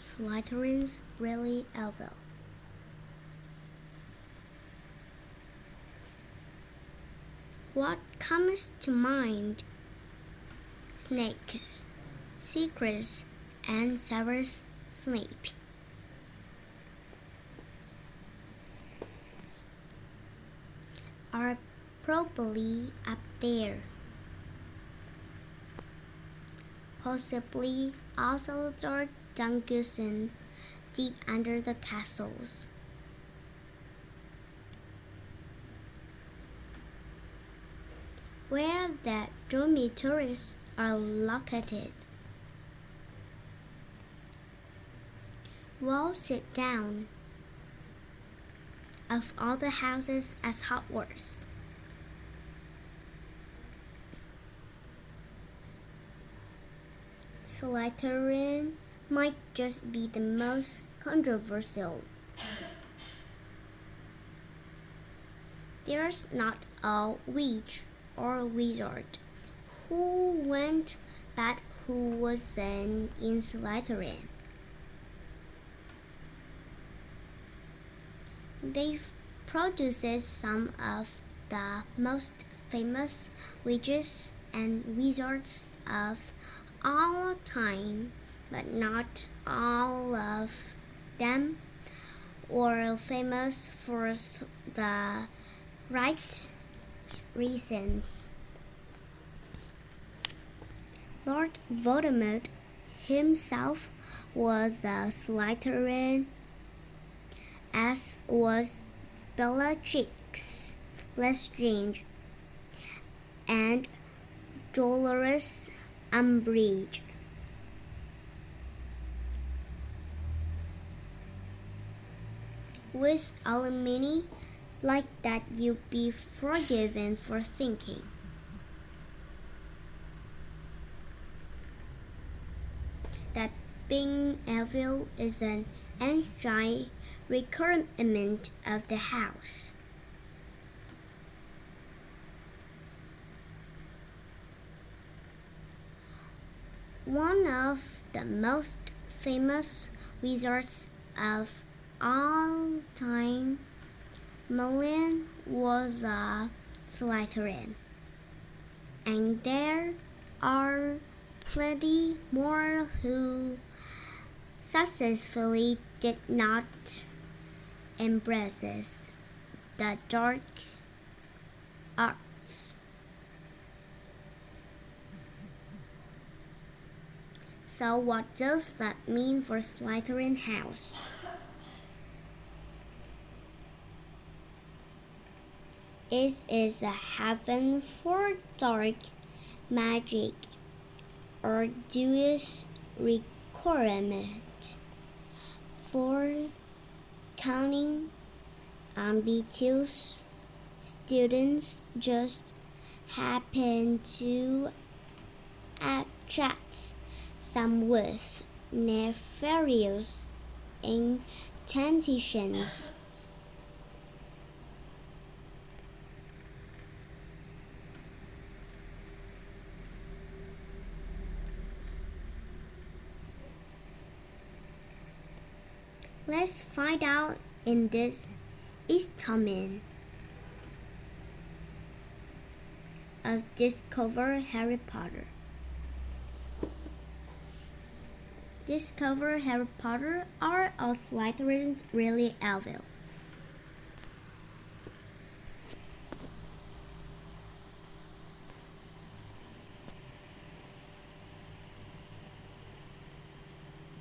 Slytherins really evil? What comes to mind? Snakes, secrets, and Severus Snape. Are probably up there. Possibly also dark dungeons deep under the castles. Where the dormitories are located. We'll sit down. Of all the houses at Hogwarts. Slytherin might just be the most controversial. There's not a witch or wizard who went bad who wasn't in Slytherin. They produces some of the most famous witches and wizards of all time, but not all of them were famous for the right reasons. Lord Voldemort himself was a Slytherin, as was Bellatrix Lestrange and Dolores Umbridge. With alumni like that, you'd be forgiven for thinking that being evil is an engine requirement of the house. One of the most famous wizards of all time, Merlin, was a Slytherin, and there are plenty more who successfully did not embrace the dark arts. So what does that mean for Slytherin House? It is a haven for dark magic, arduous requirement for cunning, ambitious students just happen to attract some with nefarious intentions. Let's find out in this installment of Discover Harry Potter. Discover Harry Potter, are all Slytherins really evil?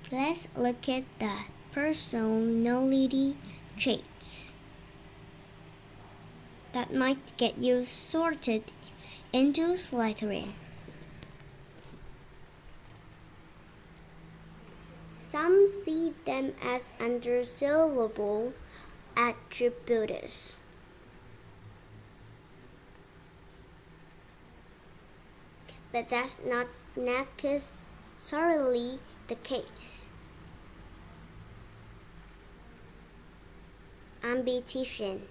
Let's look at the personality traits that might get you sorted into Slytherin. Some see them as undesirable attributes. But that's not necessarily the case. Ambition.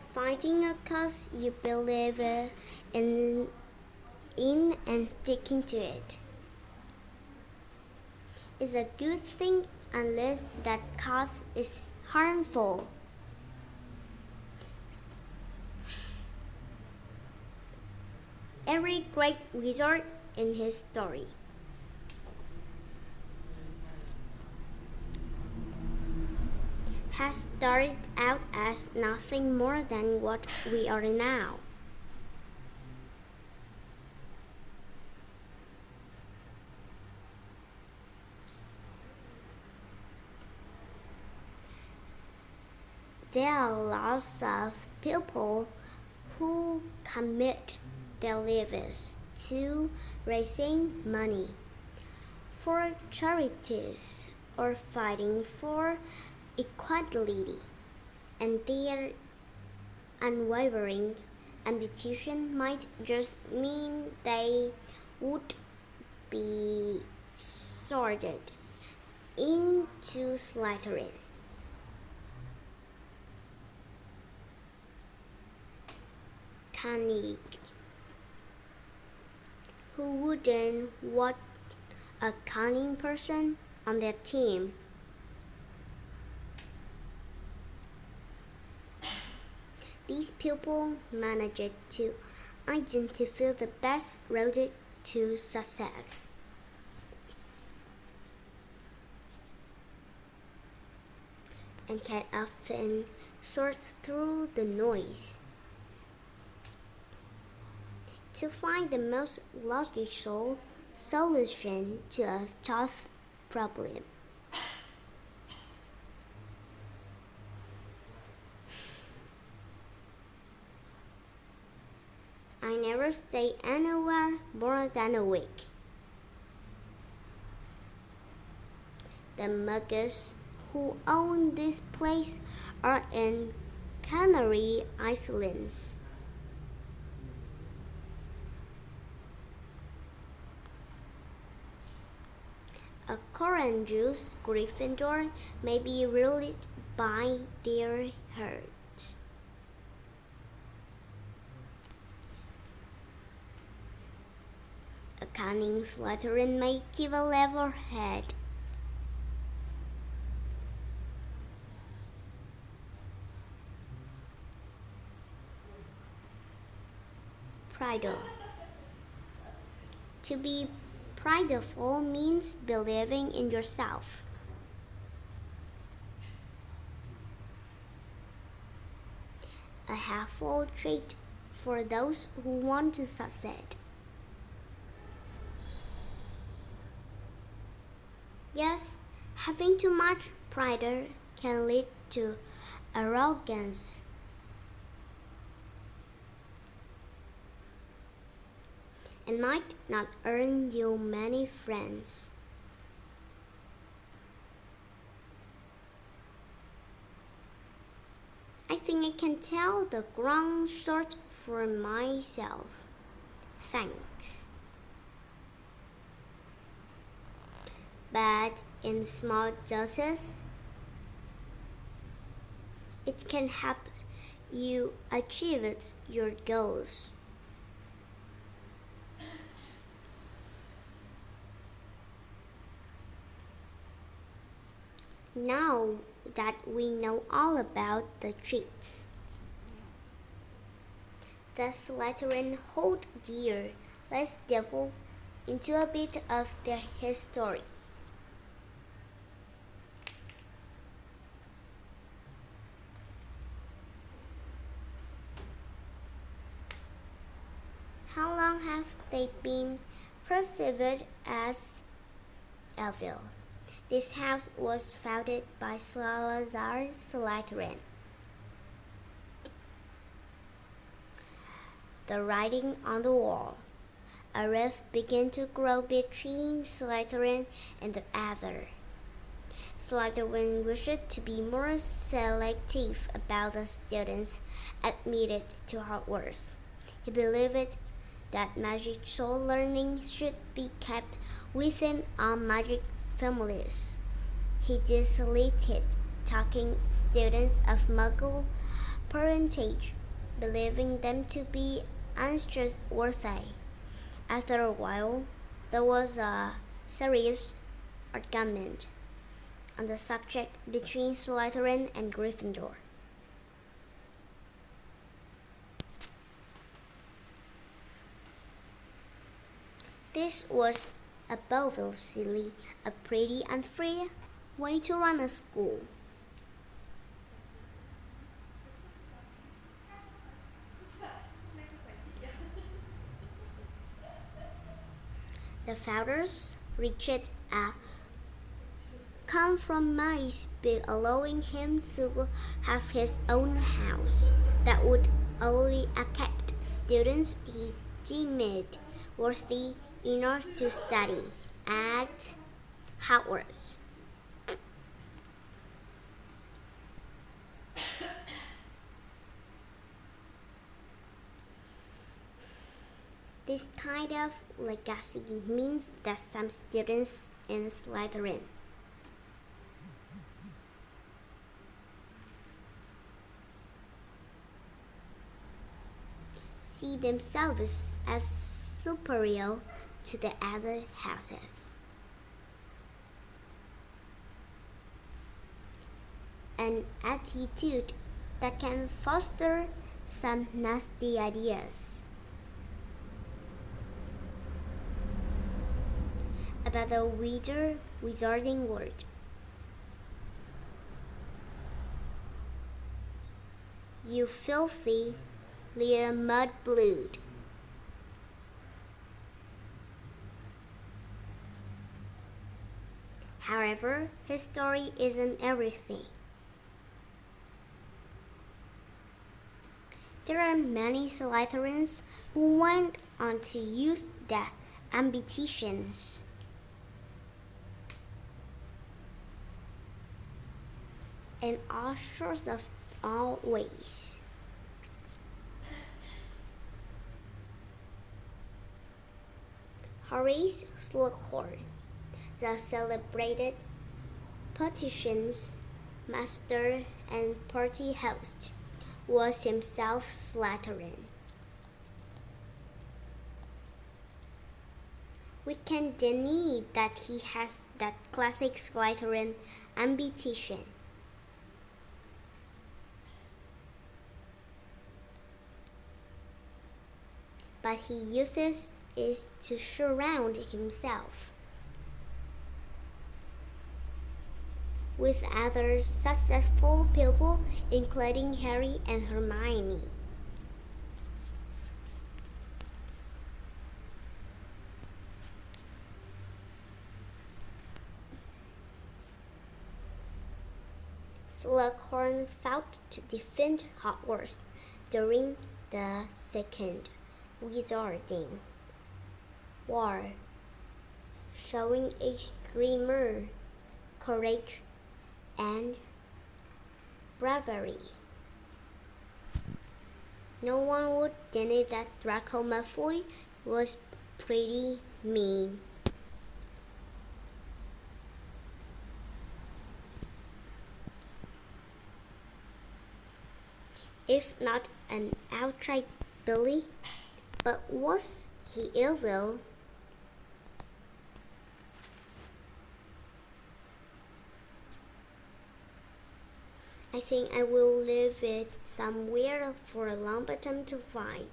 Finding a cause you believe in and sticking to it. is a good thing unless that cause is harmful. Every great wizard in his story has started out as nothing more than what we are now. There are lots of people who commit their lives to raising money for charities or fighting for equality, and their unwavering ambition might just mean they would be sorted into Slytherin. Cunning. Who wouldn't want a cunning person on their team? These people managed to identify the best road to success. And can often sort through the noise to find the most logical solution to a tough problem. I never stay anywhere more than a week. The muggers who own this place are in Canary Islands. A courageous Gryffindor may be ruled by their heart. A cunning Slytherin may keep a level head. Prideful. To be prideful means believing in yourself. A helpful trait for those who want to succeed. Yes, having too much pride can lead to arrogance. And might not earn you many friends. I think I can tell the ground short for myself. Thanks. But in small doses, it can help you achieve your goals. Now that we know all about the treats the Slytherin hold dear, let's delve into a bit of their history. How long have they been perceived as evil? This house was founded by Salazar Slytherin. The writing on the wall. A rift began to grow between Slytherin and the other. Slytherin wished to be more selective about the students admitted to Hogwarts. He believed that magical learning should be kept within all magic families. He disliked talking students of Muggle parentage, believing them to be untrustworthy. After a while, there was a serious argument on the subject between Slytherin and Gryffindor. This was above all silly, a pretty unfair way to run a school. The founders reached a compromise by allowing him to have his own house that would only accept students he deemed worthy enough to study at Hogwarts. This kind of legacy means that some students in Slytherin see themselves as superior to the other houses. An attitude that can foster some nasty ideas about the wizarding world. You filthy little mudblood. However, his story isn't everything. There are many Slytherins who went on to use their ambitions in all sorts of all ways. Horace Slughorn, the celebrated petitions master and party host, was himself Slytherin. We can't deny that he has that classic Slytherin ambition. But he uses it to surround himself with other successful people, including Harry and Hermione. Slughorn fought to defend Hogwarts during the Second Wizarding War, showing extreme courage and bravery. No one would deny that Draco Malfoy was pretty mean. If not an outright bully, but was he evil? I think I will leave it somewhere for a Longbottom to find.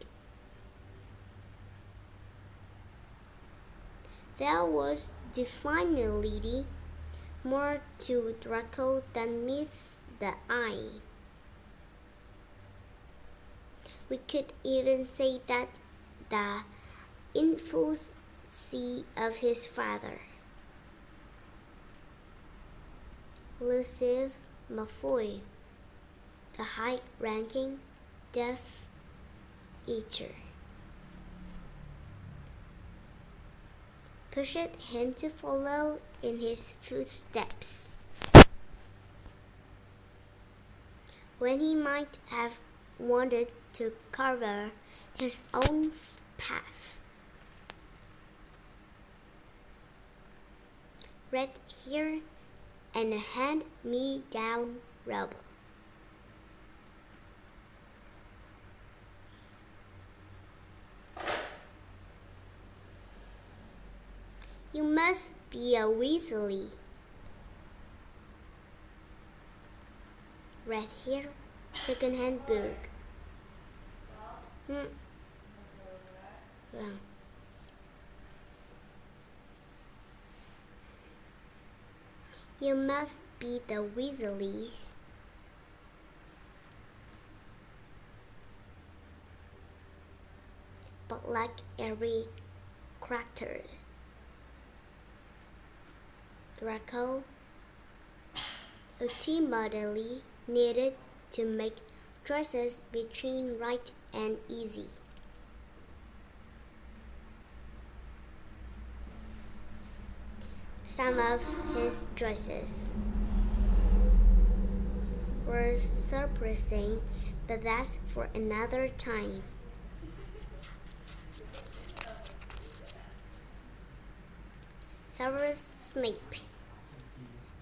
There was definitely more to Draco than meets the eye. We could even say that the influence of his father, Lucius Malfoy, the high-ranking Death Eater, pushed him to follow in his footsteps when he might have wanted to carve his own path. Right here and hand me down robe. You must be a Weasley. Right here, second-hand book. Well, you must be the Weasleys. But like every character, Draco ultimately needed to make choices between right and easy. Some of his choices were surprising, but that's for another time. Severus Snape,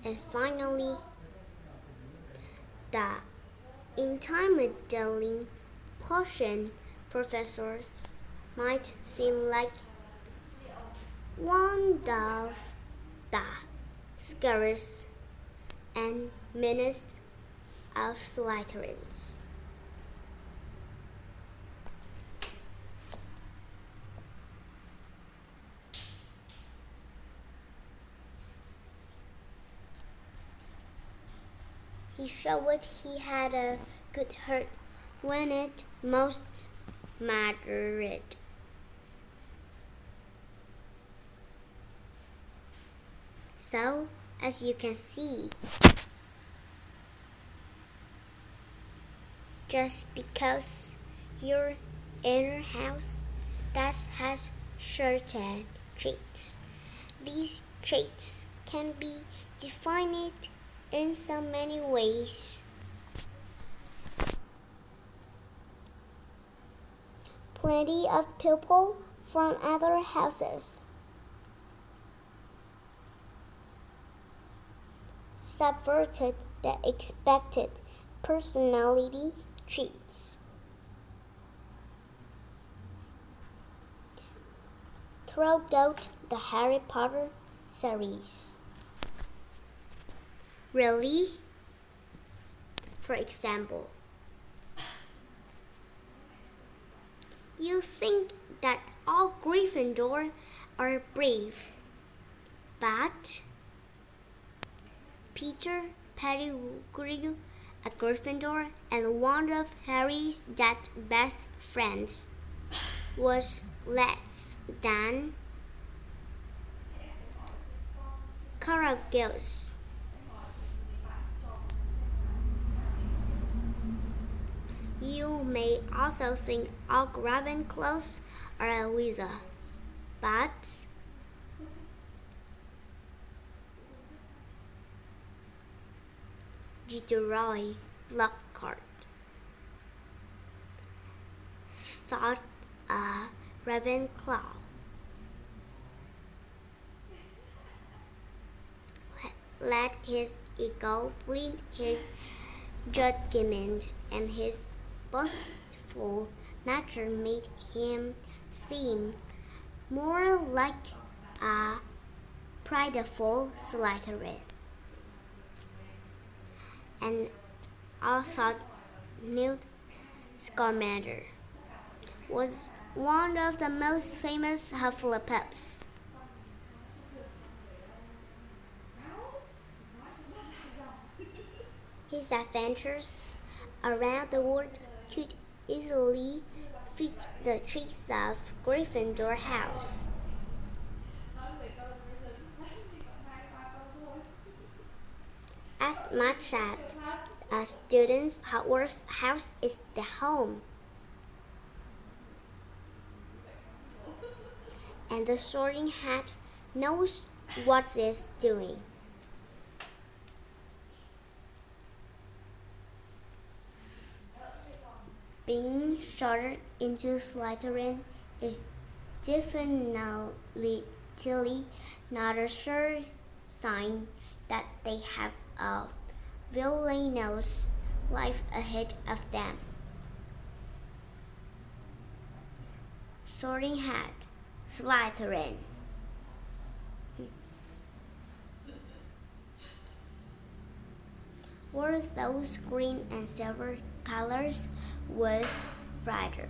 and finally, the intimidating potion professors might seem like one of the scariest and meanest of Slytherins. He showed he had a good heart when it most mattered. So, as you can see, just because your inner house that has certain traits, these traits can be defined in so many ways. Plenty of people from other houses subverted the expected personality traits throughout the Harry Potter series. Really? For example, you think that all Gryffindor are brave, but Peter Pettigrew, a Gryffindor and one of Harry's best friends, was less than courageous. You may also think all Ravenclaws are a wizard, but Gilderoy Lockhart thought a Ravenclaw let his ego bleed his judgment, and his boastful nature made him seem more like a prideful Slytherin. And I thought Newt Scamander was one of the most famous Hufflepuffs. His adventures around the world could easily fit the traits of Gryffindor House. As much as a student's Hogwarts house is the home, and the Sorting Hat knows what it's doing. Being sorted into Slytherin is definitely not a sure sign that they have a villainous life ahead of them. Sorting Hat, Slytherin. Were those green and silver colors was brighter.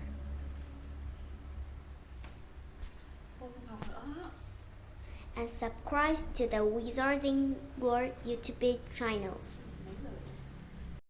And subscribe to the Wizarding World YouTube channel.